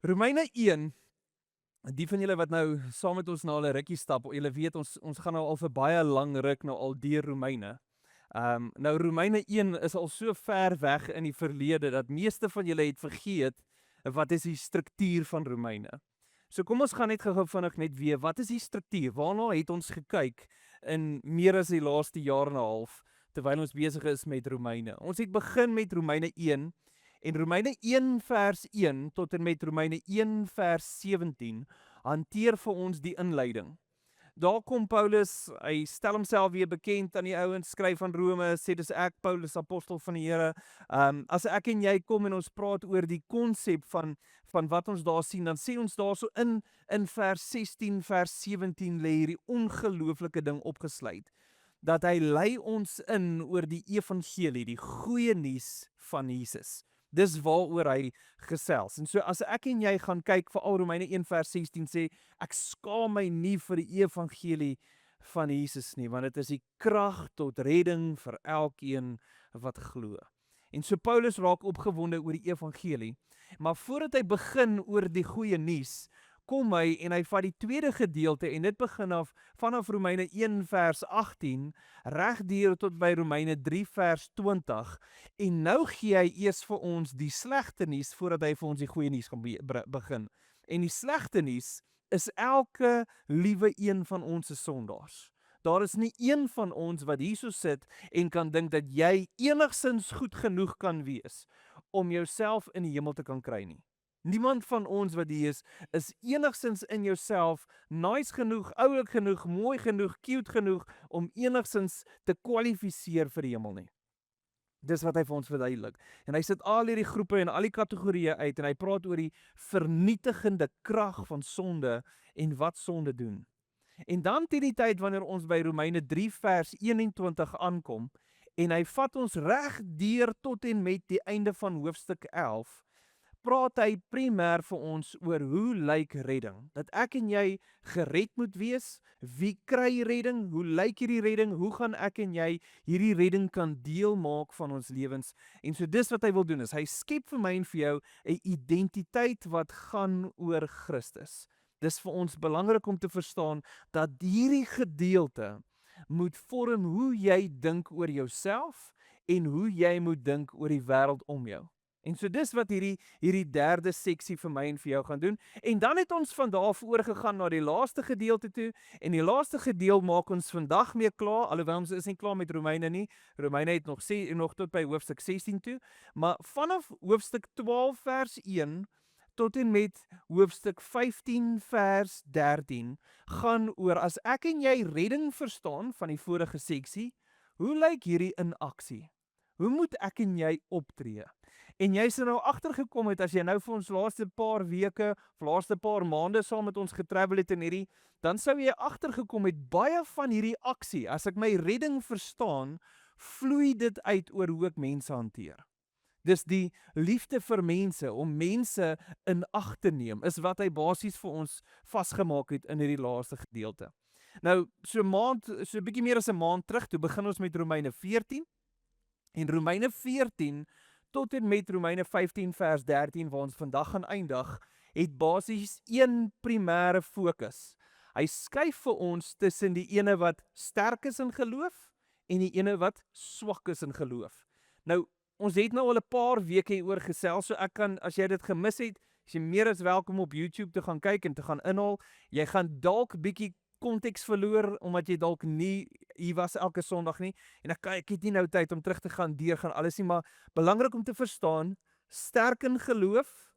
Romeine 1, die van julle wat nou saam met ons na 'n rukkie stap, julle weet ons gaan nou al vir baie lang ruk nou al deur Romeine. Nou Romeine 1 is al so ver weg in die verlede dat meeste van julle het vergeet wat is die struktuur van Romeine. So kom ons gaan net gou-gou vinnig net weer, wat is die struktuur? Waarna het ons gekyk in meer as die laaste jaar en 'n half terwyl ons besig is met Romeine? Ons het begin met Romeine 1 en Romeine 1 vers 1 tot en met Romeine 1 vers 17 hanteer vir ons die inleiding. Daar kom Paulus, hy stel homself weer bekend aan die ouens, skryf van Rome, sê dis ek, Paulus, apostel van die Here. As ek en jy kom en ons praat oor die konsep van wat ons daar sien, dan sê ons daar so in vers 16, vers 17 lê hierdie ongelooflike ding opgesluit. Dat hy lei ons in oor die evangelie, die goeie nuus van Jesus. Dis waaroor hy gesels. En so as ek en jy gaan kyk vir al Romeine 1 vers 16 sê, ek skaam my nie vir die evangelie van Jesus nie, want dit is die krag tot redding vir elkeen wat glo. En so Paulus raak opgewonde oor die evangelie, maar voordat hy begin oor die goeie nuus, kom hy en hy vat die tweede gedeelte en dit begin vanaf Romeine 1 vers 18 reg deur tot by Romeine 3 vers 20 en nou gee hy eers vir ons die slegte nuus voordat hy vir ons die goeie nuus gaan begin. En die slegte nuus is elke liewe een van ons is sondaars. Daar is nie een van ons wat hierso sit en kan dink dat jy enigsins goed genoeg kan wees om jouself in die hemel te kan kry nie. Niemand van ons wat hier is enigsins in jouself nice genoeg, oulik genoeg, mooi genoeg, cute genoeg om enigsins te kwalifiseer vir die hemel nie. Dis wat hy vir ons verduidelik. En hy sit al hierdie groepe en al die kategorieë uit en hy praat oor die vernietigende krag van sonde en wat sonde doen. En dan teen die tyd wanneer ons by Romeine 3 vers 21 aankom en hy vat ons reg deur tot en met die einde van hoofstuk 11, praat hy primêr vir ons oor hoe lyk redding? Dat ek en jy gered moet wees, wie kry redding, hoe lyk hierdie redding, hoe gaan ek en jy hierdie redding kan deel maak van ons lewens? En so dis wat hy wil doen, is hy skep vir my en vir jou 'n identiteit wat gaan oor Christus. Dis vir ons belangrik om te verstaan dat hierdie gedeelte moet vorm hoe jy dink oor jouself en hoe jy moet dink oor die wêreld om jou. En so dis wat hierdie derde seksie vir my en vir jou gaan doen. En dan het ons van daar af oorgegaan na die laaste gedeelte toe. En die laaste gedeelte maak ons vandag mee klaar, alhoewel ons is nie klaar met Romeine nie. Romeine het nog tot by hoofstuk 16 toe. Maar vanaf hoofstuk 12 vers 1 tot en met hoofstuk 15 vers 13 gaan oor as ek en jy redding verstaan van die vorige seksie, hoe lyk hierdie in aksie? Hoe moet ek en jy optree? En jy sal nou agtergekom het as jy nou vir ons laaste paar weke, of laaste paar maande saam met ons getravel het in hierdie, dan sou jy agtergekom het baie van hierdie aksie, as ek my redding verstaan, vloei dit uit oor hoe ek mense hanteer. Dis die liefde vir mense, om mense in ag te neem, is wat hy basies vir ons vasgemaak het in hierdie laaste gedeelte. Nou, so 'n bietjie meer as 'n maand terug, toe begin ons met Romeine 14, en Romeine 14 tot en met Romeine 15 vers 13 waar ons vandag gaan eindig, het basies een primêre fokus. Hy skuif vir ons tussen die ene wat sterk is in geloof en die ene wat swak is in geloof. Nou, ons het nou al 'n paar weke hieroor gesels, so ek kan, as jy dit gemis het, is jy meer as welkom op YouTube te gaan kyk en te gaan inhaal. Jy gaan dalk bietjie konteks verloor, omdat jy dalk nie hier was elke Sondag nie, en ek het nie nou tyd om terug te gaan deurgaan alles nie, maar belangrik om te verstaan, sterk in geloof,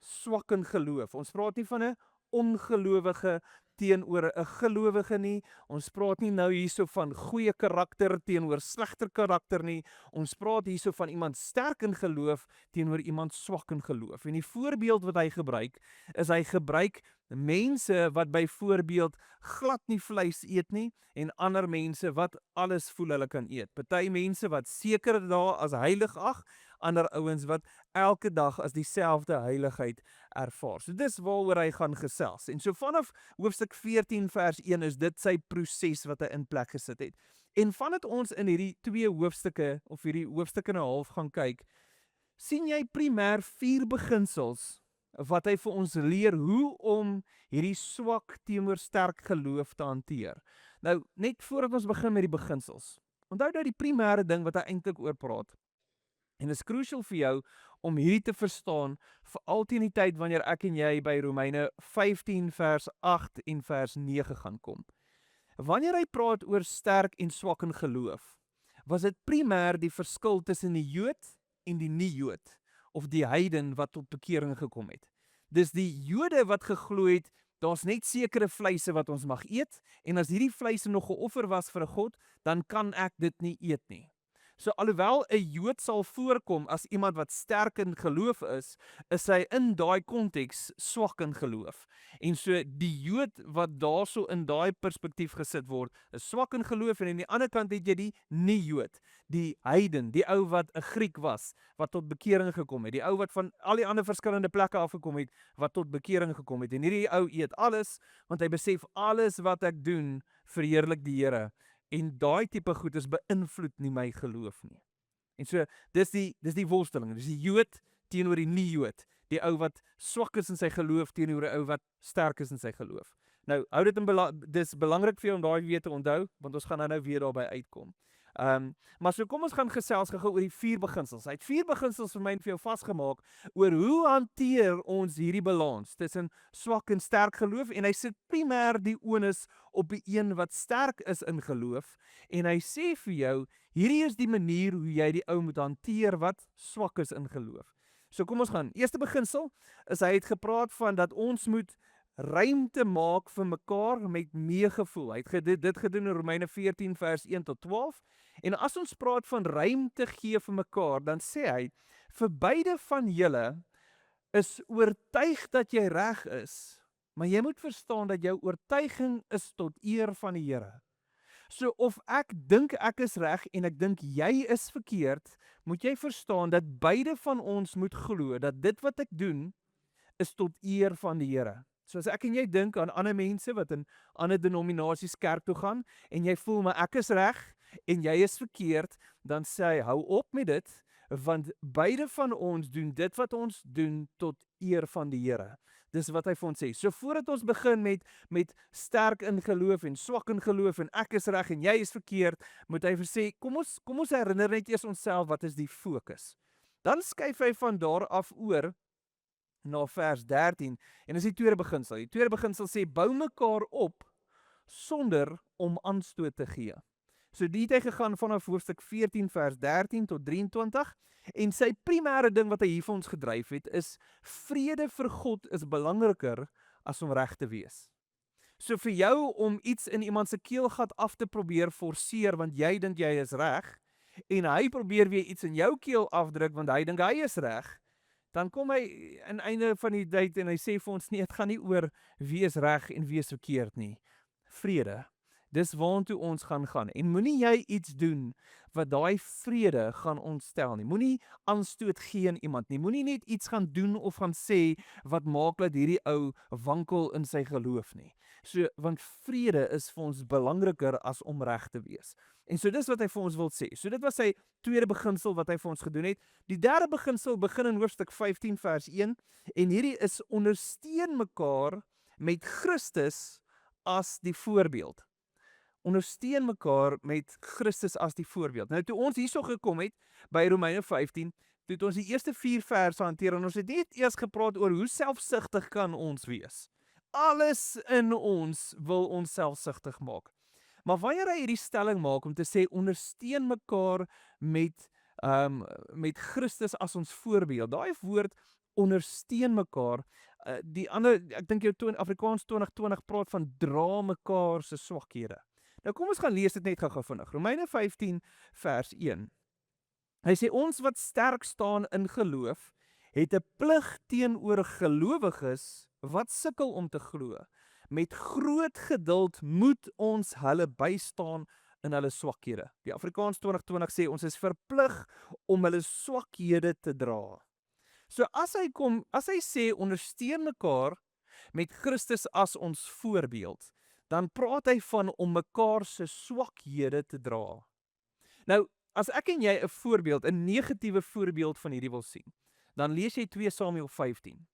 swak in geloof. Ons praat nie van 'n ongelowige teenoor 'n gelowige nie, ons praat nie nou hierso van goeie karakter teenoor slegter karakter nie, ons praat hierso van iemand sterk in geloof teenoor iemand swak in geloof. En die voorbeeld wat hy gebruik, is hy gebruik mense wat byvoorbeeld glad nie vleis eet nie, en ander mense wat alles voel hulle kan eet. Party mense wat seker dae as heilig ag, ander ouens wat elke dag as dieselfde heiligheid ervaar. So dis waaroor hy gaan gesels. En so vanaf hoofstuk 14 vers 1 is dit sy proses wat hy in plek gesit het. En vandat ons in hierdie 2 hoofstukke, of hierdie hoofstuk en 'n half gaan kyk, sien jy primêr 4 beginsels wat hy vir ons leer hoe om hierdie swak teenoor sterk geloof te hanteer. Nou, net voordat ons begin met die beginsels. Onthou nou die primêre ding wat hy eintlik oor praat. En dit is crucial vir jou om hierdie te verstaan, veral teen die tyd wanneer ek en jy by Romeine 15 vers 8 en vers 9 gaan kom. Wanneer hy praat oor sterk en swak in geloof, was dit primêr die verskil tussen die Jood en die nie-Jood, of die heiden wat tot bekering gekom het. Dis die Jode wat geglo het, daar's net sekere vleise wat ons mag eet, en as hierdie vleise nog geoffer was vir 'n God, dan kan ek dit nie eet nie. So alhoewel 'n Jood sal voorkom as iemand wat sterk in geloof is hy in daai konteks swak in geloof. En so die Jood wat daarso in daai perspektief gesit word, is swak in geloof, en aan die ander kant het jy die nie-Jood, die heiden, die ou wat 'n Griek was, wat tot bekering gekom het, die ou wat van al die ander verskillende plekke afgekom het, wat tot bekering gekom het. En hierdie ou eet alles, want hy besef alles wat ek doen, verheerlik die Here. En daai tipe goed is beïnvloed nie my geloof nie. En so, dis die worsteling, dis die Jood teenoor die nie-Jood, die ou wat swak is in sy geloof teenoor 'n ou wat sterk is in sy geloof. Nou, hou dit dis belangrik vir jou om daai weer te onthou, want ons gaan nou weer daarby uitkom. Maar so kom ons gaan gesels gou oor die 4 beginsels. Hy het 4 beginsels vir my en vir jou vasgemaak oor hoe hanteer ons hierdie balans tussen swak en sterk geloof, en hy sit primêr die onus op die een wat sterk is in geloof, en hy sê vir jou, hierdie is die manier hoe jy die ou moet hanteer wat swak is in geloof. So kom ons gaan. Eerste beginsel is hy het gepraat van dat ons moet ruimte maak vir mekaar met meegevoel. Hy het dit gedoen in Romeine 14 vers 1 tot 12. En as ons praat van ruimte gee vir mekaar, dan sê hy, vir beide van julle is oortuig dat jy reg is, maar jy moet verstaan dat jou oortuiging is tot eer van die Here. So of ek dink ek is reg en ek dink jy is verkeerd, moet jy verstaan dat beide van ons moet glo dat dit wat ek doen is tot eer van die Here. So as ek en jy dink aan ander mense wat in ander denominasies kerk toe gaan en jy voel maar ek is reg en jy is verkeerd, dan sê hy hou op met dit, want beide van ons doen dit wat ons doen tot eer van die Here. Dis wat hy vir ons sê. So voordat ons begin met sterk in geloof en swak in geloof en ek is reg en jy is verkeerd, moet hy sê kom ons herinner net eers onsself wat is die fokus. Dan skuif hy van daar af oor na vers 13 en dis die tweede beginsel. Die tweede beginsel sê bou mekaar op sonder om aanstoot te gee. So die het hy gegaan vanaf hoofstuk 14 vers 13 tot 23 en sy primêre ding wat hy hier vir ons gedryf het is vrede vir God is belangriker as om reg te wees. So vir jou om iets in iemand se keelgat af te probeer forceer want jy dink jy is reg en hy probeer weer iets in jou keel afdruk want hy dink hy is reg, dan kom hy aan einde van die tyd en hy sê vir ons nee, dit gaan nie oor wie is reg en wie is verkeerd nie. Vrede. Dis waartoe ons gaan. En moenie jy iets doen wat daai vrede gaan ontstel nie. Moenie aanstoot gee aan iemand nie. Moenie net iets gaan doen of gaan sê wat maak dat hierdie ou wankel in sy geloof nie. So want vrede is vir ons belangriker as om reg te wees. En so dis wat hy vir ons wil sê. So dit was sy tweede beginsel wat hy vir ons gedoen het. Die derde beginsel begin in hoofstuk 15 vers 1 en hierdie is ondersteun mekaar met Christus as die voorbeeld. Ondersteun mekaar met Christus as die voorbeeld. Nou toe ons hierso gekom het by Romeine 15, toe het ons die eerste 4 verse hanteer en ons het net eers gepraat oor hoe selfsugtig kan ons wees. Alles in ons wil ons selfsugtig maak. Maar wanneer hy hierdie stelling maak om te sê ondersteun mekaar met Christus as ons voorbeeld. Daai woord ondersteun mekaar. Die ander, ek dink jou Afrikaans 2020 praat van dra mekaar se swakhede. Nou kom ons gaan lees dit net gou vinnig. Romeine 15 vers 1. Hy sê ons wat sterk staan in geloof het 'n plig teenoor gelowiges wat sukkel om te glo. Met groot geduld moet ons hulle bystaan in hulle swakhede. Die Afrikaans 2020 sê ons is verplig om hulle swakhede te dra. So as hy sê ondersteun mekaar met Christus as ons voorbeeld, dan praat hy van om mekaar se swakhede te dra. Nou, as ek en jy 'n voorbeeld, 'n negatiewe voorbeeld van hierdie wil sien, dan lees jy 2 Samuel 15.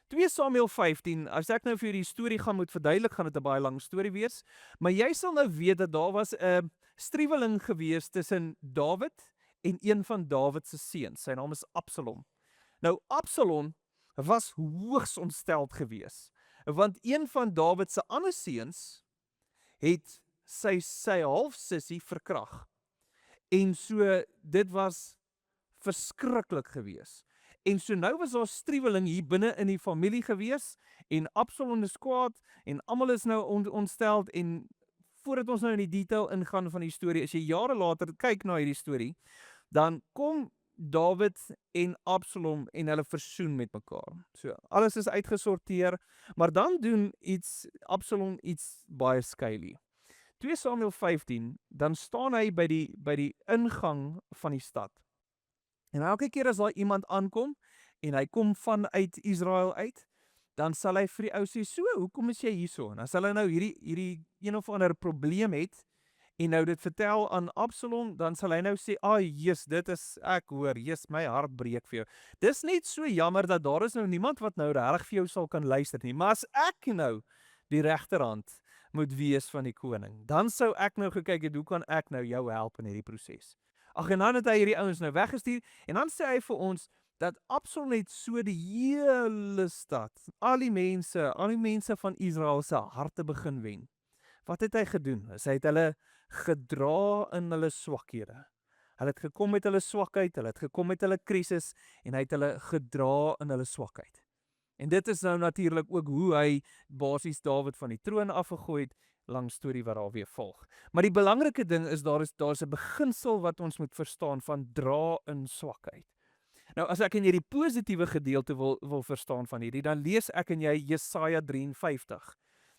2 Samuel 15, as ek nou vir die storie gaan moet verduidelik, gaan dit 'n baie lang storie wees, maar jy sal nou weet dat daar was 'n striweling gewees tussen Dawid en een van Dawid se seuns. Sy naam is Absalom. Nou Absalom was hoogs ontsteld gewees, want een van Dawid se ander seuns het sy halfsussie verkrag. En so dit was verskriklik gewees. En so nou was daar striweling hier binne in die familie gewees en Absalom is kwaad en almal is nou ontsteld en voordat ons nou in die detail ingaan van die storie, as jy jare later kyk na hierdie storie, dan kom Dawid en Absalom en hulle versoen met mekaar. So alles is uitgesorteer, maar dan doen Absalom iets baie skeielie. 2 Samuel 15, dan staan hy by die ingang van die stad. En elke keer as daar iemand aankom, en hy kom vanuit Israel uit, dan sal hy vir die ou sê, so, hoekom is jy hierso? En as hulle nou hierdie een of ander probleem het, en nou dit vertel aan Absalom, dan sal hy nou sê, Jesus, dit is, ek hoor, my hart breek vir jou. Dis net so jammer dat daar is nou niemand wat nou regtig vir jou sal kan luister nie, maar as ek nou die regterhand moet wees van die koning, dan sou ek nou gekyk het, hoe kan ek nou jou help in hierdie proses? Ag, en dan het hy hierdie ouens nou weggestuur, en dan sê hy vir ons, dat Absalom het so die hele stad, al die mense van Israel se harte begin wen. Wat het hy gedoen? Hy het hulle gedra in hulle swakhede. Hulle het gekom met hulle swakheid, hulle het gekom met hulle krisis, en hy het hulle gedra in hulle swakheid. En dit is nou natuurlik ook hoe hy basies Dawid van die troon afgegooi het, lang storie wat daar weer volg. Maar die belangrike ding is, daar is 'n beginsel wat ons moet verstaan van dra in swakheid. Nou, as ek en jy die positiewe gedeelte wil verstaan van hierdie, dan lees ek en jy Jesaja 53.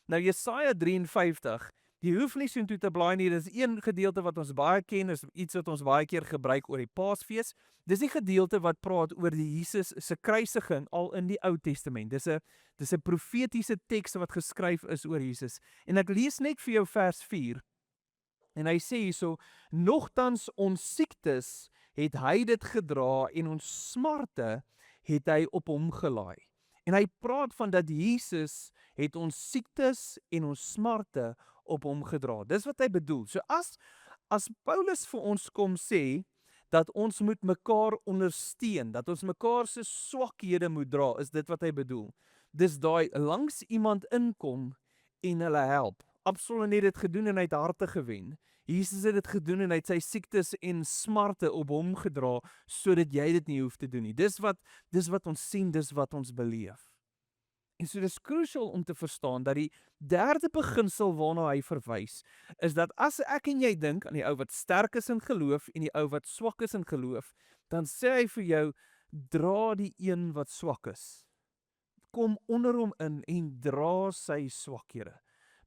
Nou, Jesaja 53, jy hoef nie so toe te blaai nie, dit is een gedeelte wat ons baie ken, is iets wat ons baie keer gebruik oor die Paasfees. Dis die gedeelte wat praat oor die Jesus se kruisiging al in die Ou Testament. Dis 'n profetiese teks wat geskryf is oor Jesus. En ek lees net vir jou vers 4. En hy sê hierso, nogtans ons siektes het hy dit gedra en ons smarte het hy op hom gelaai. En hy praat van dat Jesus het ons siektes en ons smarte op hom gedra. Dis wat hy bedoel. So as Paulus vir ons kom sê, dat ons moet mekaar ondersteun, dat ons mekaar se swakhede moet dra, is dit wat hy bedoel. Dis daai langs iemand inkom en hulle help. Absalom het dit gedoen en hy het harte gewen. Jesus het dit gedoen en hy het sy siektes en smarte op hom gedra, sodat jy dit nie hoef te doen nie. Dis wat ons sien, dis wat ons beleef. En so dis crucial om te verstaan dat die derde beginsel waarna hy verwys, is dat as ek en jy dink aan die ou wat sterk is in geloof en die ou wat swak is in geloof, dan sê hy vir jou, dra die een wat swak is. Kom onder hom in en dra sy swakhede.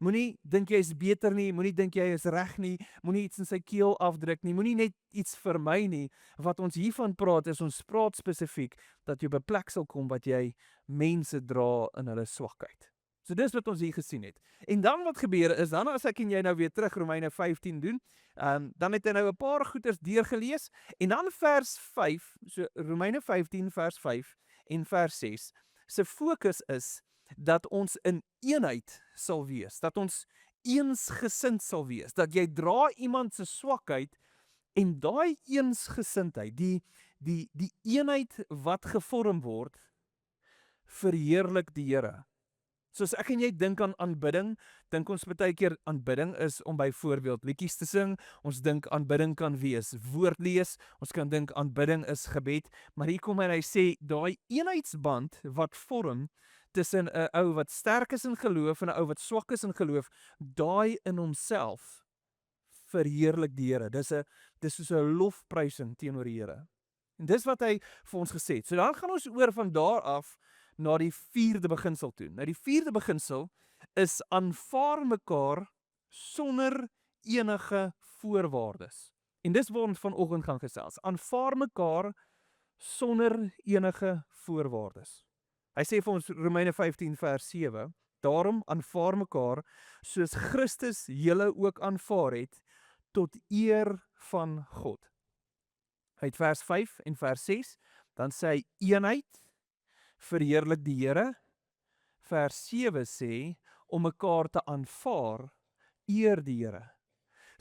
Moenie dink jy is beter nie, moenie dink jy is reg nie, moenie iets in sy keel afdruk nie, moenie net iets vermy nie. Wat ons hiervan praat is, ons praat spesifiek dat jy op 'n plek sal kom wat jy mense dra in hulle swakheid. So dis wat ons hier gesien het. En dan wat gebeur is, dan as ek en jy nou weer terug Romeine 15 doen, dan het hy nou 'n paar goeters deurgelees, en dan vers 5, so Romeine 15 vers 5 en vers 6, se fokus is, dat ons in eenheid sal wees, dat ons eensgesind sal wees, dat jy dra iemand se swakheid, en daai eensgesindheid, die eenheid wat gevorm word, verheerlik die Here. Soos ek en jy dink aan aanbidding, dink ons baie keer aanbidding is om byvoorbeeld liedjies te sing, ons dink aanbidding kan wees woord lees, ons kan dink aanbidding is gebed, maar hier kom hy sê, daai eenheidsband wat vorm, tussen 'n ou wat sterk is in geloof en 'n ou wat swak is in geloof, daai in homself verheerlik die Here. Dis soos 'n lofprysing teenoor die Here. En dis wat hy vir ons gesê het. So dan gaan ons oor van daar af na die vierde beginsel toe. Nou die vierde beginsel is aanvaar mekaar sonder enige voorwaardes. En dis waar ons vanoggend gaan gesels. Aanvaar mekaar sonder enige voorwaardes. Hy sê vir ons Romeine 15 vers 7, daarom aanvaar mekaar soos Christus julle ook aanvaar het, tot eer van God. Uit vers 5 en vers 6, dan sê hy eenheid verheerlik die Here, vers 7 sê, om mekaar te aanvaar, eer die Here.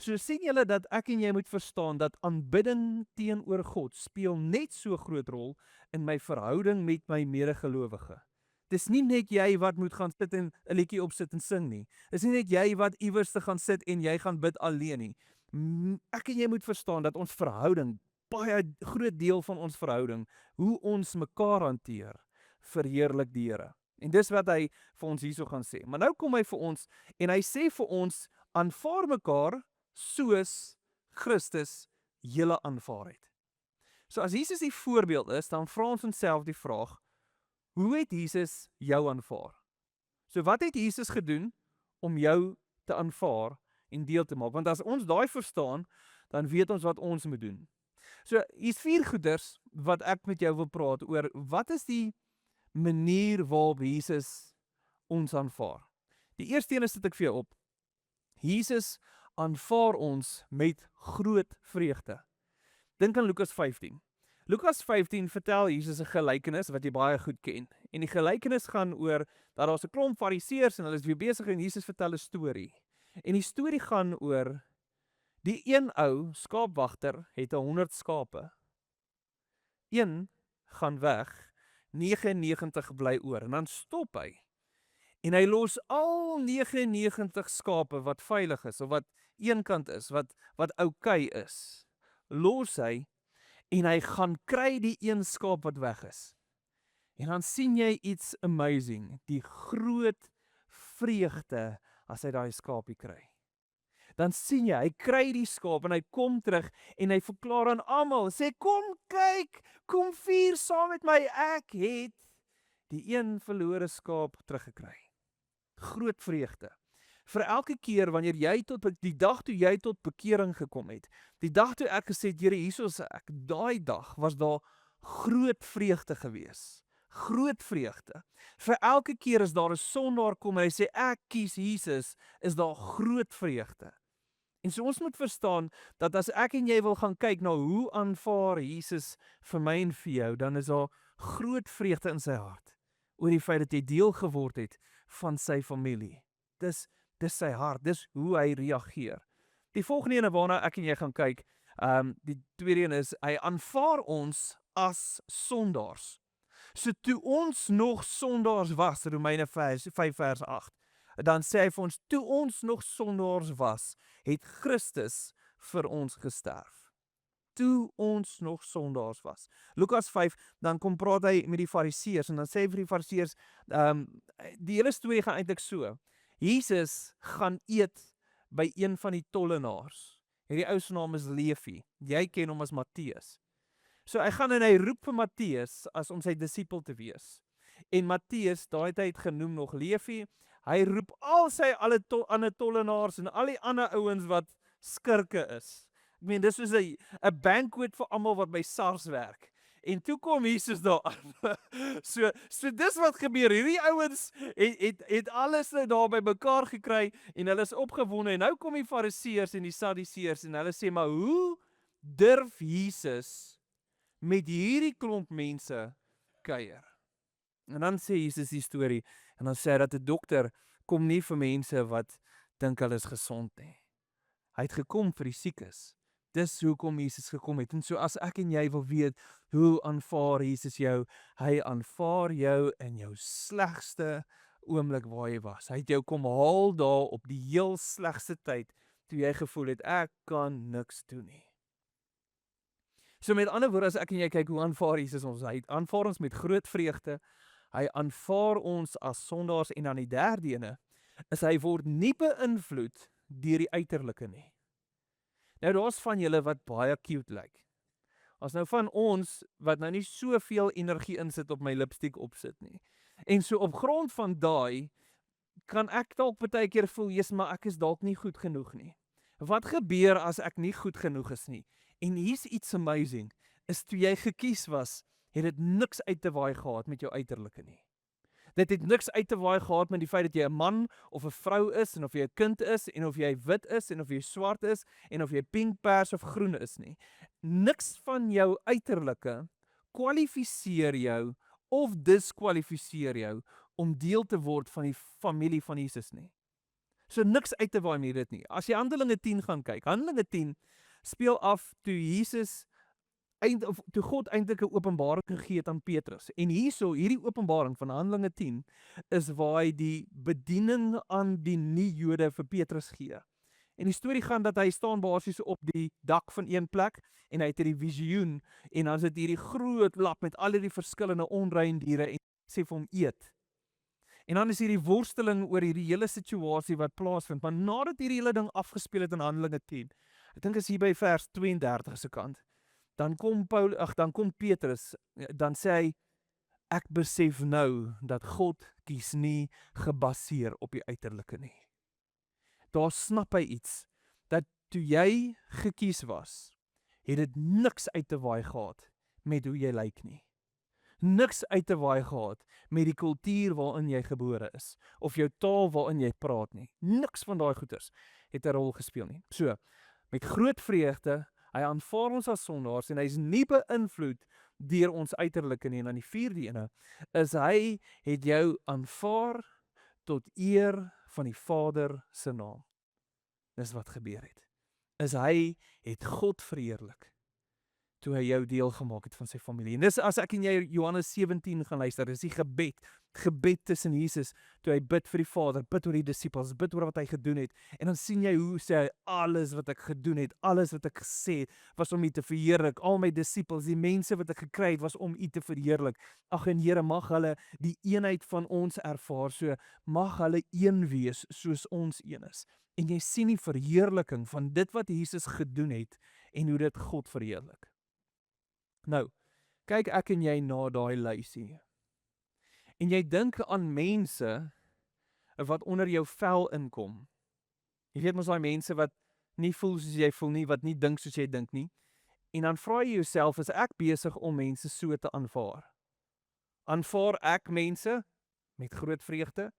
So sien julle dat ek en jy moet verstaan dat aanbidding teenoor God speel net so groot rol in my verhouding met my medegelowige. Dis nie net jy wat moet gaan sit en 'n liedjie opsit en sing nie. Dis nie net jy wat iewers te gaan sit en jy gaan bid alleen nie. Ek en jy moet verstaan dat ons verhouding, baie groot deel van ons verhouding, hoe ons mekaar hanteer, verheerlik die Here. En dis wat hy vir ons hierso gaan sê. Maar nou kom hy vir ons en hy sê vir ons, aanvaar mekaar soos Christus julle aanvaar het. So as Jesus die voorbeeld is, dan vra ons onsself die vraag, hoe het Jesus jou aanvaar? So wat het Jesus gedoen om jou te aanvaar en deel te maak? Want as ons daai verstaan, dan weet ons wat ons moet doen. So hier's 4 goeders wat ek met jou wil praat oor, wat is die manier waarop Jesus ons aanvaar? Die eerste een sit ek vir jou op. Jesus aanvaar ons met groot vreugde. Dink aan Lukas 15. Lukas 15 vertel Jesus 'n gelykenis wat jy baie goed ken. En die gelykenis gaan oor dat daar's 'n klomp fariseërs en hulle is weer besig en Jesus vertel 'n storie. En die storie gaan oor die een ou skaapwagter het 100 skape. Een gaan weg, 99 bly oor en dan stop hy. En hy los al 99 skape wat veilig is of wat eenkant is, wat oukei is. Los hy en hy gaan kry die een skaap wat weg is. En dan sien jy iets amazing, die groot vreugde as hy daai skaapie kry. Dan sien jy, hy kry die skaap en hy kom terug en hy verklaar aan almal, sê kom kyk, kom vier saam met my, ek het die een verlore skaap teruggekry. Groot vreugde. Vir elke keer wanneer jy die dag toe jy tot bekering gekom het, die dag toe ek gesê het, Here, hier is ek, daai dag was daar groot vreugde gewees. Groot vreugde. Vir elke keer as daar 'n sondaar kom en hy sê ek kies Jesus, is daar groot vreugde. En so ons moet verstaan dat as ek en jy wil gaan kyk na hoe aanvaar Jesus vir my en vir jou, dan is daar groot vreugde in sy hart oor die feit dat jy deel geword het van sy familie. Dis sy hart, dis hoe hy reageer. Die volgende ene waarna ek en jy gaan kyk, die tweede een is, hy aanvaar ons as sondaars. So toe ons nog sondaars was, Romeine 5 vers 8, dan sê hy vir ons, toe ons nog sondaars was, het Christus vir ons gesterf. Toe ons nog sondaars was. Lukas 5, dan kom praat hy met die fariseërs, en dan sê hy vir die fariseërs, die hele storie gaan eintlik so, Jesus gaan eet by een van die tollenaars. Hierdie ou se naam is Levi. Jy ken hom as Matteus. So hy gaan en hy roep vir Matteus as om sy disipel te wees. En Matteus, daai tyd genoem nog Levi, hy roep al sy ander tollenaars en al die ander ouens wat skurke is. Ek meen, dis soos 'n banquet vir almal wat by SARS werk. En toe kom Jesus daar aan. So dis wat gebeur. Hierdie ouens het alles nou daar by mekaar gekry en hulle is opgewonde. En nou kom die fariseërs en die sadduseërs en hulle sê, maar hoe durf Jesus met hierdie klomp mense kuier? En dan sê Jesus die storie en dan sê hy dat 'n dokter kom nie vir mense wat dink hulle is gesond nie. Hy het gekom vir die siekes. Dis hoekom Jesus gekom het. En so as ek en jy wil weet, hoe aanvaar Jesus jou? Hy aanvaar jou in jou slegste oomblik waar jy was. Hy het jou kom haal daar op die heel slegste tyd, toe jy gevoel het, ek kan niks doen nie. So met ander woorde, as ek en jy kyk, hoe aanvaar Jesus ons? Hy aanvaar ons met groot vreugde. Hy aanvaar ons as sondaars en dan die derde ene, is hy word nie beïnvloed deur die uiterlike nie. Nou daar's van julle wat baie cute lyk. As nou van ons wat nou nie soveel energie insit op my lipstiek opsit nie. En so op grond van daai kan ek dalk baie keer voel, Jesus, maar ek is dalk nie goed genoeg nie. Wat gebeur as ek nie goed genoeg is nie? En hier's iets amazing, is toe jy gekies was, het dit niks uit te waai gehad met jou uiterlike nie. Dit het niks uit te waai gehad met die feit dat jy 'n man of 'n vrou is, en of jy 'n kind is, en of jy wit is, en of jy swart is, en of jy pink, pers of groen is nie. Niks van jou uiterlike kwalifiseer jou of diskwalifiseer jou om deel te word van die familie van Jesus nie. So niks uit te waai met dit nie. As jy Handelinge 10 gaan kyk, Handelinge 10 speel af toe toe God eintlik 'n openbaring gegee het aan Petrus. En hierdie openbaring van Handelinge 10 is waar hy die bediening aan die nie-Jode vir Petrus gee. En die storie gaan dat hy staan basies op die dak van een plek en hy het hierdie visioen en dan is dit hierdie groot lap met al die verskillende onrein diere en sê vir hom eet. En dan is hierdie worsteling oor hierdie hele situasie wat plaasvind, maar nadat hierdie hele ding afgespeel het in Handelinge 10, ek dink is hier by vers 32 se kant, dan kom Petrus, dan sê hy, ek besef nou dat God kies nie gebaseer op die uiterlike nie. Daar snap hy iets, dat toe jy gekies was, het dit niks uit te waai gehad met hoe jy lyk nie. Niks uit te waai gehad met die kultuur waarin jy gebore is, of jou taal waarin jy praat nie. Niks van daai goeters het 'n rol gespeel nie. So, met groot vreugde, hy aanvaar ons as sondaars en hy is nie beïnvloed deur ons uiterlike nie. En dan die vierde ene is hy het jou aanvaar tot eer van die Vader se naam. Dis wat gebeur het. Is hy het God verheerlik toe hy jou deel gemaak het van sy familie. En dis as ek en jy Johannes 17 gaan luister, dis die gebed tussen Jesus, toe hy bid vir die Vader, bid oor die disippels, bid oor wat hy gedoen het, en dan sien jy hoe sê hy, alles wat ek gedoen het, alles wat ek gesê het, was om U te verheerlik, al my disippels, die mense wat ek gekry het, was om U te verheerlik. Ag en Here, mag hulle die eenheid van ons ervaar, so mag hulle een wees, soos ons een is. En jy sien die verheerliking van dit wat Jesus gedoen het, en hoe dit God verheerlik. Nou, kyk ek en jy na daai lysie. En jy dink aan mense wat onder jou vel inkom. Jy weet mos daai mense wat nie voel soos jy voel nie, wat nie dink soos jy dink nie. En dan vra jy jouself, is ek besig om mense so te aanvaar? Aanvaar ek mense met groot vreugde?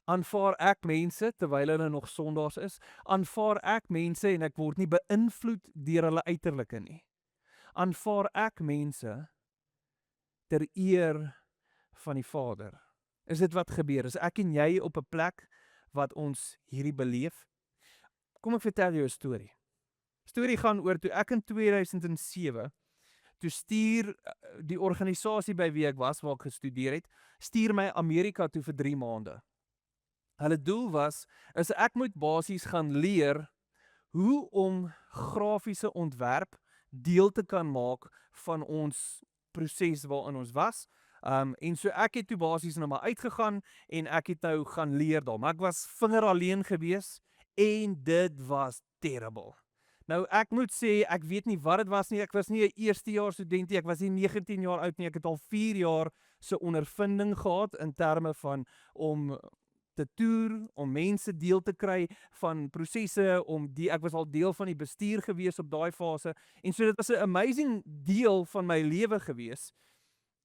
Aanvaar ek mense terwyl hulle nog sondaars is? Aanvaar ek mense en ek word nie beïnvloed deur hulle uiterlike nie? Aanvaar ek mense ter eer van die Vader? Is dit wat gebeur? Is ek en jy op 'n plek wat ons hierdie beleef? Kom ek vertel jou 'n storie. Storie gaan oor toe ek in 2007, toe stuur die organisasie by wie ek was, waar ek gestudeer het, stuur my Amerika toe vir 3 maande. Hulle doel was, is ek moet basies gaan leer hoe om grafiese ontwerp deel te kan maak van ons proses waarin ons was. En so ek het toe basies nou maar uitgegaan en ek het nou gaan leer daar. Maar ek was vinger alleen gewees en dit was terrible. Nou ek moet sê, ek weet nie wat dit was nie, ek was nie 'n eerstejaars student nie, ek was nie 19 jaar oud nie, ek het al 4 jaar se ondervinding gehad in terme van om te toer, om mense deel te kry van prosesse, ek was al deel van die bestuur gewees op daai fase, en so dit was 'n amazing deel van my lewe gewees,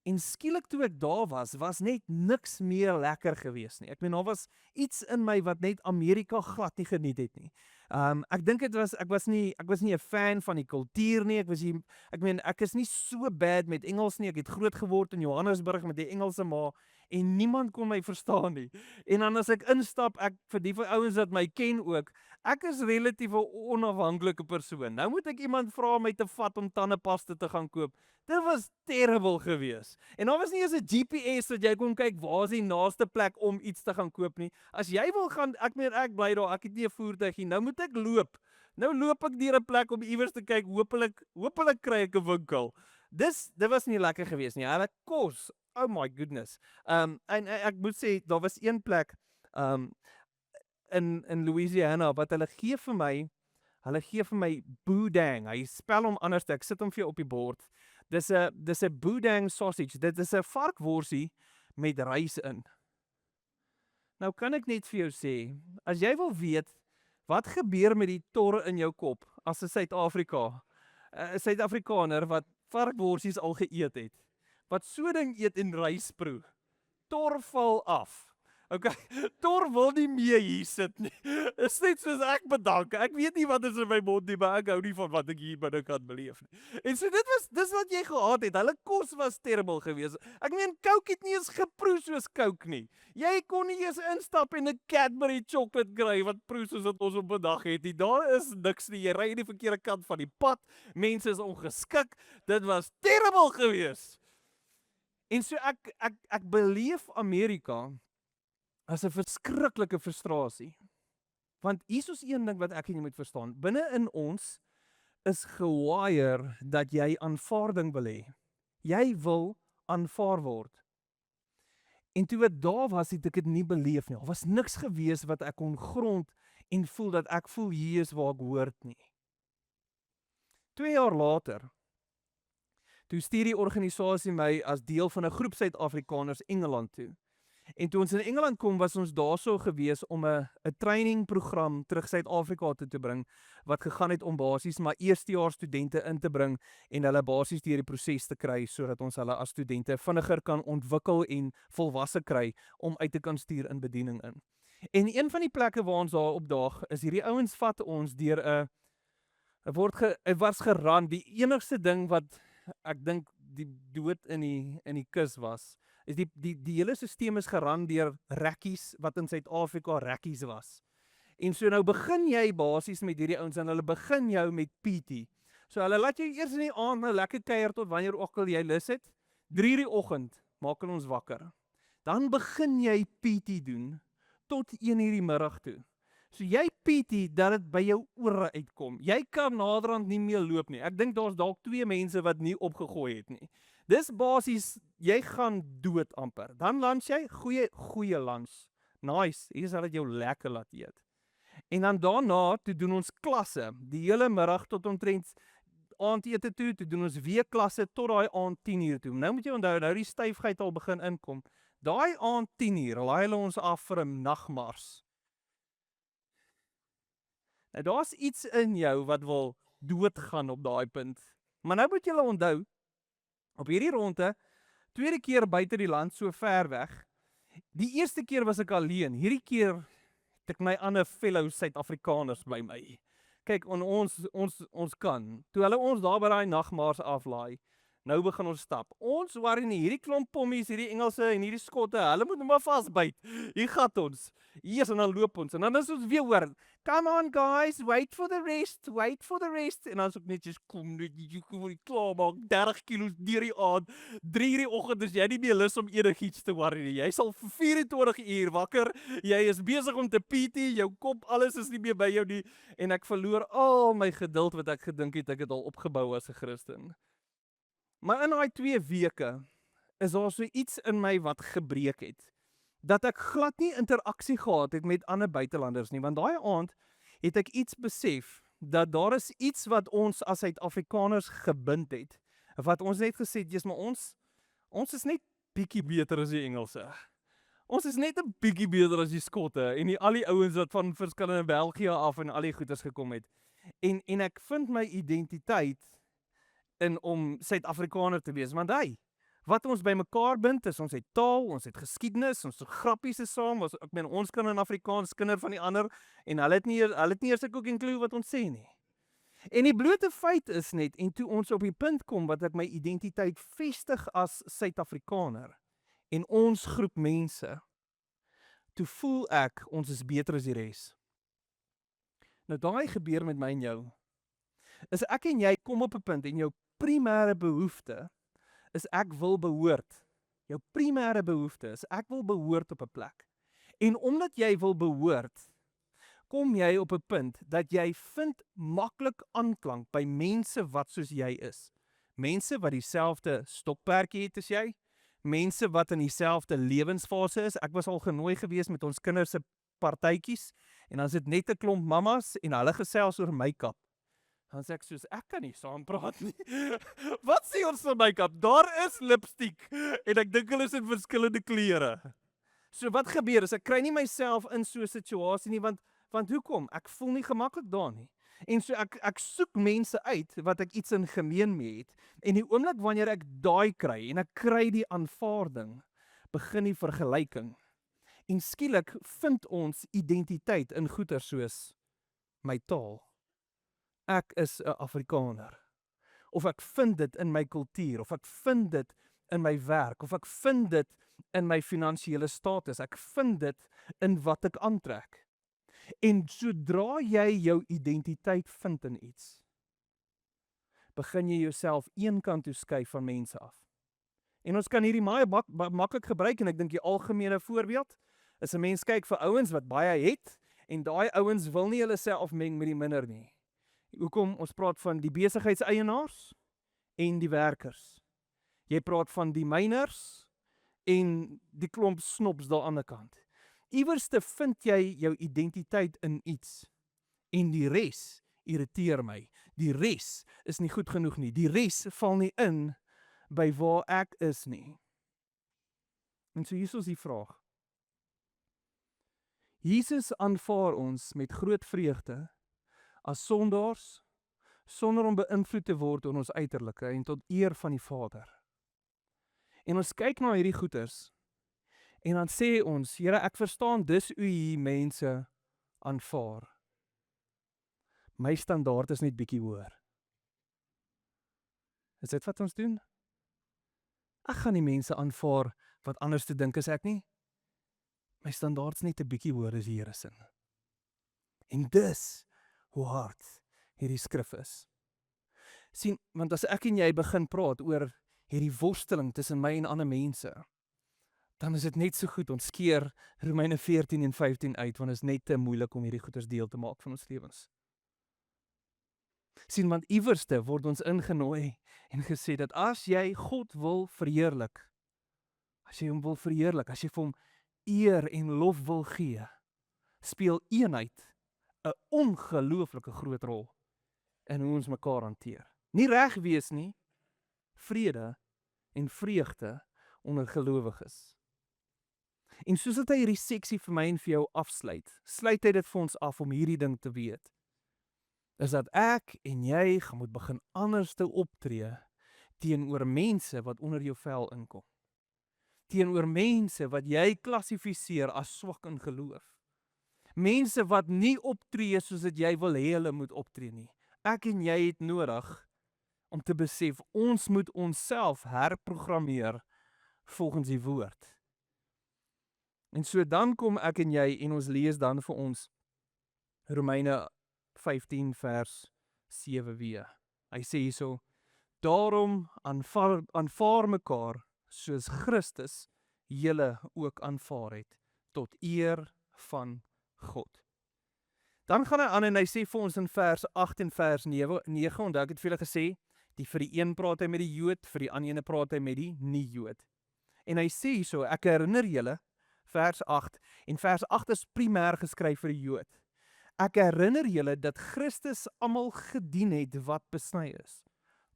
en skielik toe ek daar was net niks meer lekker gewees nie. Ek meen, daar was iets in my wat net Amerika glad nie geniet het nie. Ek dink ek was nie 'n fan van die kultuur nie, ek is nie so bad met Engels nie, ek het groot geword in Johannesburg met die Engelse ma, en niemand kon my verstaan nie. En dan as ek instap, vir die ouens wat my ken ook, ek is relatief 'n onafhanklike persoon. Nou moet ek iemand vra om my te vat om tandepasta te gaan koop. Dit was terrible gewees. En daar was nie eens 'n GPS dat jy kon kyk waar is die naaste plek om iets te gaan koop nie. As jy wil gaan, ek bly daar, ek het nie 'n voertuig nie. Nou moet ek loop. Nou loop ek deur 'n plek om iewers te kyk, hopelik kry ek 'n winkel. Dit was nie lekker gewees nie. Hulle kos, oh my goodness. En ek moet sê, daar was een plek in Louisiana wat hulle gee vir my boudin. Hy spel hom anders, ek sit hom vir jou op die bord. Dis 'n boudin sausage. Dit is 'n varkworsie met rys in. Nou kan ek net vir jou sê, as jy wil weet wat gebeur met die tor in jou kop as 'n Suid-Afrikaner wat varkworsies al geëet het, wat so ding eet en rys proe, tor val af. Okay, Tor wil nie meer hier sit nie. Is net soos ek bedank. Ek weet nie wat is in my mond nie, maar ek hou nie van wat ek hier binne kan beleef nie. En so dis wat jy gehad het. Hulle kos was terrible geweest. Ek meen Coke het nie eens geproe soos Coke nie. Jy kon nie eens instap en 'n Cadbury chocolate kry wat proe soos wat ons op 'n dag het nie. Daar is niks nie. Jy ry aan die verkeerde kant van die pad. Mense is ongeskik. Dit was terrible geweest. En so ek beleef Amerika as 'n verskriklike frustrasie. Want hier is een ding wat ek en jy moet verstaan. Binne in ons is gewire dat jy aanvaarding wil hê. Jy wil aanvaar word. En toe wat daar was, het ek dit nie beleef nie. Daar was niks gewees wat ek kon grond en voel dat ek voel hier is waar ek hoort nie. 2 jaar later, toe stuur die organisasie my as deel van 'n groep Suid-Afrikaners Engeland toe. En toe ons in Engeland kom, was ons daarso gewees om 'n trainingprogram terug Suid-Afrika toe te bring, wat gegaan het om basies maar eerstejaars studente in te bring en hulle basies deur die proses te kry, sodat ons hulle as studente vinniger kan ontwikkel en volwasse kry om uit te kan stuur in bediening in. En een van die plekke waar ons daar opdaag, is hierdie ouens vat ons deur 'n was geran, die enigste ding wat ek dink die dood in die kus was, is die hele stelsel is geran deur rekkies wat in Suid-Afrika rekkies was. En so nou begin jy basies met hierdie ouens en hulle begin jou met PT. So hulle laat jou eers in die aand nou lekker kuier tot wanneer ook al jy lus het. 3:00 die oggend maak hulle ons wakker. Dan begin jy PT doen tot 1:00 die middag toe. So jy PT dat dit by jou ore uitkom. Jy kan naderhand nie meer loop nie. Ek dink daar's dalk 2 mense wat nie opgegooi het nie. Dis basies, jy gaan dood amper. Dan lunch jy, goeie lunch. Nice, hier sal dit jou lekker laat eet. En dan daarna, toe doen ons klasse, die hele middag tot omtrent aandete toe doen ons weer klasse tot daai aand 10:00 toe. Nou moet jy onthou, nou die styfheid al begin inkom. Daai aand 10:00, laai hulle ons af vir 'n nagmars. Nou daar's iets in jou wat wil doodgaan op daai punt. Maar nou moet jy onthou, op hierdie ronde, tweede keer buite die land, so ver weg. Die eerste keer was ek alleen, hierdie keer het ek my ander fellow Suid-Afrikaners by my. Kyk, ons kan. Toe hulle ons daar by daai nagmars aflaai, nou begin ons stap. Ons worry nie, hierdie klomp pommies, hierdie Engelse en hierdie Skotte, hulle moet nou maar vasbyt. Hier gat ons. Eers en dan loop ons. En dan is ons weer hoor, come on guys, wait for the rest. En dan is ook netjies, kom net, jy kom klaar maak, 30 kilos deur die aand, 3:00 die oggend, is jy nie meer lus om enigiets te worry nie. Jy sal vir 24 uur wakker, jy is besig om te PT, jou kop, alles is nie meer by jou nie, en ek verloor al my geduld wat ek gedink het ek het al opgebou as 'n Christen. Maar in daai 2 weke is daar so iets in my wat gebreek het, dat ek glad nie interaksie gehad het met ander buitelanders nie, want daai aand het ek iets besef, dat daar is iets wat ons as Suid-Afrikaners gebind het, wat ons net gesê het, Jesus, maar ons is net bietjie beter as die Engelse. Ons is net 'n bietjie beter as die Skotte, en al die ouens wat van verskillende België af en al die goeders gekom het. En ek vind my identiteit in om Suid-Afrikaner te wees, want wat ons by mekaar bind is, ons het taal, ons het geskiedenis, ons het grappies saam, ek meen, ons kan in Afrikaans kinder van die ander, en hulle het nie eers 'n cooking clue wat ons sê nie. En die blote feit is net, en toe ons op die punt kom, wat ek my identiteit vestig as Suid-Afrikaner, en ons groep mense, toe voel ek, ons is beter as die res. Nou daai gebeur met my en jou, is ek en jy kom op 'n punt, en jou primêre behoefte, is ek wil behoort. Jou primêre behoefte is ek wil behoort op 'n plek. En omdat jy wil behoort, kom jy op 'n punt dat jy vind maklik aanklank by mense wat soos jy is. Mense wat dieselfde stokperdjie het as jy, mense wat in dieselfde lewensfase is. Ek was al genooi gewees met ons kinders se partytjies, en dan is dit net 'n klomp mammas en hulle gesels oor make-up. Dan sê ek soos, ek kan nie saam praat nie. Wat sê ons van make-up? Daar is lipstiek, en ek dink hulle is in verskillende kleure. So wat gebeur is, ek kry nie myself in so 'n situasie nie, want hoekom? Ek voel nie gemaklik daar nie. En so ek soek mense uit wat ek iets in gemeen mee het, en die oomblik wanneer ek daai kry, en ek kry die aanvaarding, begin die vergelyking. En skielik vind ons identiteit in goeie soos my taal. Ek is 'n Afrikaner. Of ek vind dit in my kultuur, of ek vind dit in my werk, of ek vind dit in my finansiële status, ek vind dit in wat ek aantrek. En sodra jy jou identiteit vind in iets, begin jy jouself een kant toe skuif van mense af. En ons kan hierdie maklik gebruik, en ek dink die algemene voorbeeld is 'n mens kyk vir ouens wat baie het, en daai ouens wil nie hulle self afmeng met die minder nie. Hoekom? Ons praat van die besigheidseienaars en die werkers. Jy praat van die myners en die klomp snops daar aan die kant. Iewers te vind jy jou identiteit in iets, en die res irriteer my. Die res is nie goed genoeg nie. Die res val nie in by waar ek is nie. En so hier is die vraag. Jesus aanvaar ons met groot vreugde as sondaars, sonder om beïnvloed te word door ons uiterlike en tot eer van die Vader. En ons kyk na hierdie goeters, en dan sê ons, Here, ek verstaan dis u hier mense aanvaar. My standaard is net bietjie hoër. Is dit wat ons doen? Ek gaan nie mense aanvaar wat anders te dink as ek nie. My standaard is net 'n bietjie hoër as die Here se. En dis hoe hard hierdie skrif is. Sien, want as ek en jy begin praat oor hierdie worsteling tussen my en ander mense, dan is dit net so goed, ons keer Romeine 14 en 15 uit, want dit is net te moeilik om hierdie goeders deel te maak van ons lewens. Sien, want iewerste word ons ingenooi en gesê dat as jy God wil verheerlik, as jy hom wil verheerlik, as jy vir hom eer en lof wil gee, speel eenheid 'n ongelooflike groot rol in hoe ons mekaar hanteer. Nie reg wees nie, vrede en vreugde onder gelowiges. En soos dat hy hierdie seksie vir my en vir jou afsluit, sluit hy dit vir ons af om hierdie ding te weet. Is dat ek en jy gaan moet begin anders te optree teenoor mense wat onder jou vel inkom. Teenoor mense wat jy klassifiseer as swak in geloof. Mense wat nie optree soos dat jy wil hê hulle moet optree nie. Ek en jy het nodig om te besef, ons moet onsself herprogrammeer volgens die woord. En so dan kom ek en jy en ons lees dan vir ons Romeine 15 vers 7 weer. Hy sê hierso, daarom aanvaar mekaar soos Christus julle ook aanvaar het, tot eer van God. Dan gaan hy aan en hy sê vir ons in vers 8 en vers 9, onthou ek het vir julle gesê, vir die een praat hy met die Jood, vir die ander ene praat hy met die nie-Jood. En hy sê hierso, ek herinner julle, vers 8, en vers 8 is primêr geskryf vir die Jood. Ek herinner julle dat Christus almal gedien het wat besny is.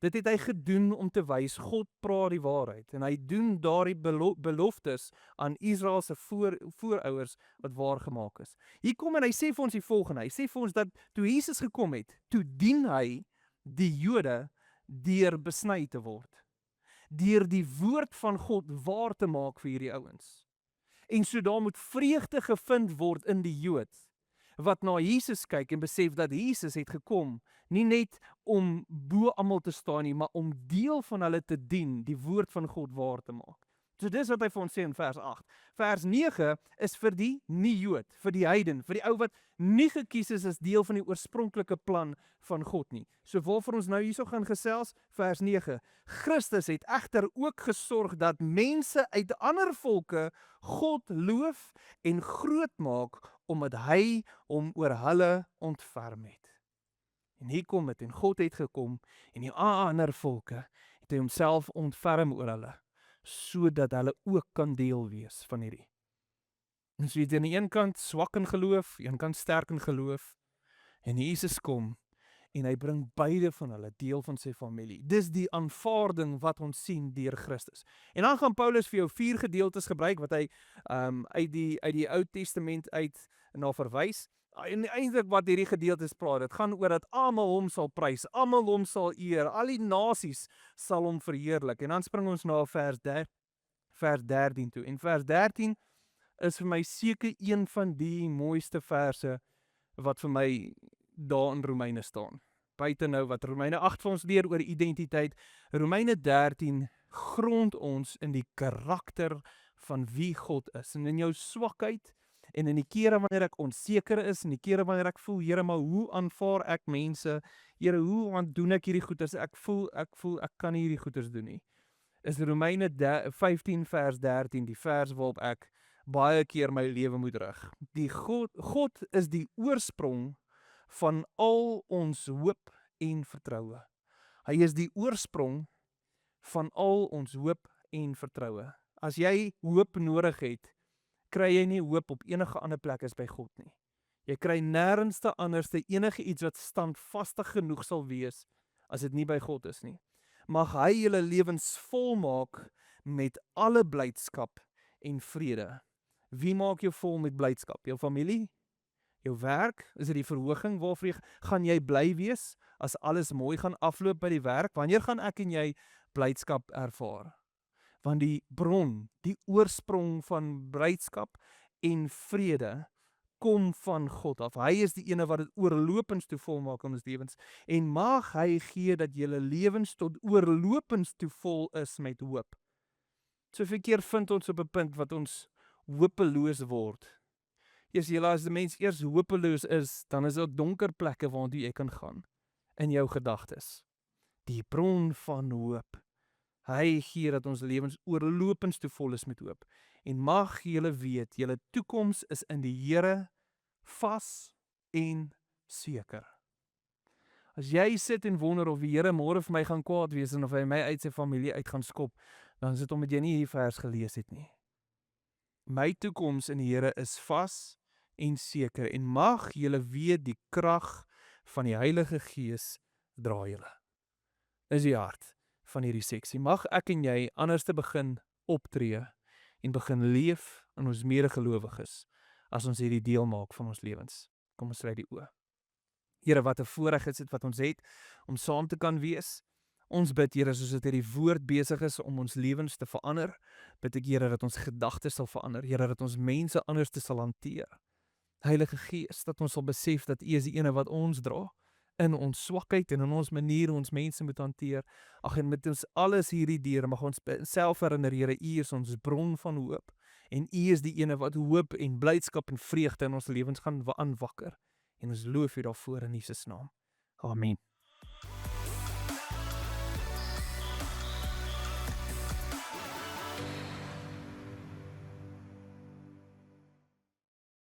Dit het hy gedoen om te wys, God praat die waarheid, en hy doen daardie beloftes aan Israel se voorouers wat waargemaak is. Hier kom en hy sê vir ons die volgende, hy sê vir ons dat toe Jesus gekom het, toe dien hy die Jode deur besny te word, deur die woord van God waar te maak vir hierdie ouens. En so daar moet vreugde gevind word in die Jood, wat na Jesus kyk en besef dat Jesus het gekom, nie net om bo almal te staan nie, maar om deel van hulle te dien, die woord van God waar te maak. So dis wat hy vir ons sê in vers 8. Vers 9 is vir die nie-Jood, vir die heiden, vir die ou wat nie gekies is as deel van die oorspronklike plan van God nie. So waarvoor ons nou hierso gaan gesels, vers 9. Christus het egter ook gesorg dat mense uit ander volke God loof en groot maak, omdat hy hom oor hulle ontferm het. En hier kom dit, en God het gekom, en die ander volke het hy homself ontferm oor hulle, sodat hulle ook kan deel wees van hierdie. En so het aan die een kant swak in geloof, aan die een kant sterk in geloof, en Jesus kom, en hy bring beide van hulle deel van sy familie. Dis die aanvaarding wat ons sien deur Christus. En dan gaan Paulus vir jou 4 gedeeltes gebruik, wat hy uit die Ou Testament uit na verwys. En eintlik wat hierdie gedeeltes praat, dit gaan oor dat almal hom sal prys, almal hom sal eer, al die nasies sal hom verheerlik. En dan spring ons na vers 13 toe. En vers 13 is vir my seker een van die mooiste verse wat vir my daar in Romeine staan. Buite nou wat Romeine 8 vir ons leer oor identiteit, Romeine 13 grond ons in die karakter van wie God is. En in jou swakheid en in die kere wanneer ek onseker is, en die kere wanneer ek voel, Here, maar hoe aanvaar ek mense? Here, hoe doen ek hierdie goeders? Ek voel ek kan nie hierdie goeders doen nie. Is Romeine 15 vers 13 die vers waarop ek baie keer my lewe moet rig. God is die oorsprong van al ons hoop en vertroue. Hy is die oorsprong van al ons hoop en vertroue. As jy hoop nodig het, kry jy nie hoop op enige ander plek as by God nie. Jy kry nêrens anderste enige iets wat standvastig genoeg sal wees as dit nie by God is nie. Mag hy julle lewens volmaak met alle blydskap en vrede. Wie maak jou vol met blydskap? Jou familie? Jou werk? Is dit die verhoging waarvoor gaan jy bly wees as alles mooi gaan afloop by die werk? Wanneer gaan ek en jy blydskap ervaar? Want die bron, die oorsprong van blydskap en vrede kom van God af. Hy is die ene wat dit oorlopends toe volmaak in ons lewens. En mag hy gee dat julle lewens tot oorlopends toe vol is met hoop. Soveel keer vind ons op 'n punt wat ons hopeloos word. As die mens eers hopeloos is, dan is daar donker plekke waartoe jy kan gaan in jou gedagtes. Die bron van hoop. Hy gee dat ons lewens oorlopends toe vol is met hoop. En mag julle weet, julle toekoms is in die Here vas en seker. As jy sit en wonder of die Here môre vir my gaan kwaad wees en of hy my uit sy familie uit gaan skop, dan is dit omdat jy nie hierdie vers gelees het nie. My toekoms in die Here is vas en seker en mag julle weet die krag van die Heilige Gees dra julle. Dis die hart van hierdie seksie. Mag ek en jy anders te begin optree en begin leef in ons medegelowiges as ons hierdie deel maak van ons lewens. Kom ons sluit die oë. Here, wat 'n voorreg is dit wat ons het om saam te kan wees. Ons bid, Here, soos dit hierdie woord besig is om ons lewens te verander, bid ek, Here, dat ons gedagtes sal verander, Here, dat ons mense anders te sal hanteer. Heilige Gees, dat ons sal besef dat U is die ene wat ons dra, in ons swakheid en in ons manier hoe ons mense moet hanteer. Ag, en met ons alles hierdie deur, mag ons self herinner, Here, U is ons bron van hoop, en U is die ene wat hoop en blydskap en vreugde in ons lewens gaan aanwakker. En ons loof U daarvoor in Jesus naam. Amen.